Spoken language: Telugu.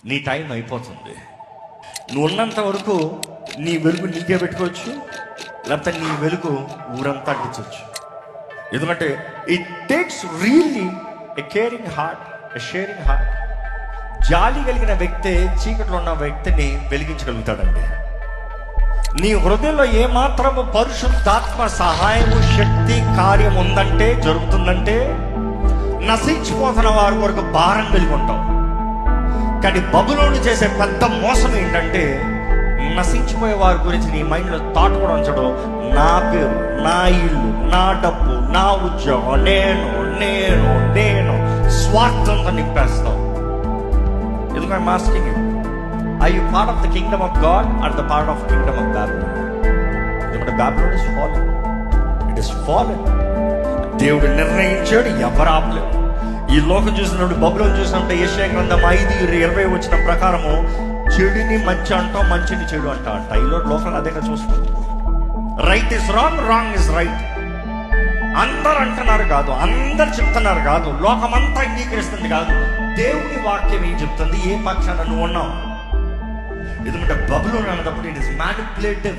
నీ టైం అయిపోతుంది. నువ్వు ఉన్నంత వరకు నీ వెలుగు నీకే పెట్టుకోవచ్చు, లేకపోతే నీ వెలుగు ఊరంతా అంటించవచ్చు. ఎందుకంటే it takes really a caring heart, a sharing heart. జాలి కలిగిన వ్యక్తే చీకట్లో ఉన్న వ్యక్తిని వెలిగించగలుగుతాడండి. నీ హృదయంలో ఏమాత్రము పరిశుద్ధాత్మ సహాయము, శక్తి, కార్యం ఉందంటే, జరుగుతుందంటే, నశించిపోతున్న వారి కొరకు భారం కలిగి ఉంటావు. కానీ బబులోను చేసే పెద్ద మోసం ఏంటంటే, నశించిపోయే వారి గురించి నీ మైండ్లో థాట్ కూడా ఉంచడం. నా పేరు, నా ఇల్లు, నా డబ్బు, నా ఉద్యోగం, నేను నేను నేను స్వార్థంతో నింపేస్తావు. ఎందుకు I'm asking you, are you part of the kingdom of God or the part of kingdom of Babylon? ఎందుకంటే Babylon is fallen. It is fallen. దేవుడు నిర్ణయించాడు, ఎవరు ఆపలేదు. ఈ లోకం చూసినప్పుడు, బబులోను చూసినప్పుడు యెషయా గ్రంథం 5:20 వచ్చిన ప్రకారము చెడుని మంచి అంటాం, మంచిని చెడు అంట. ఈ లోకం అదేగా చూస్తుంది. Right is wrong, wrong is right. అందరు అంటున్నారు కాదు, అందరు చెప్తున్నారు కాదు, లోకమంతా అంగీకరిస్తుంది కాదు. దేవుని వాక్యం ఏం చెప్తుంది, ఏ పక్షాన నువ్వు ఉన్నావు. ఎందుకంటే బబులోను అన్నప్పుడు ఇట్ ఇస్ మ్యానిపులేటివ్.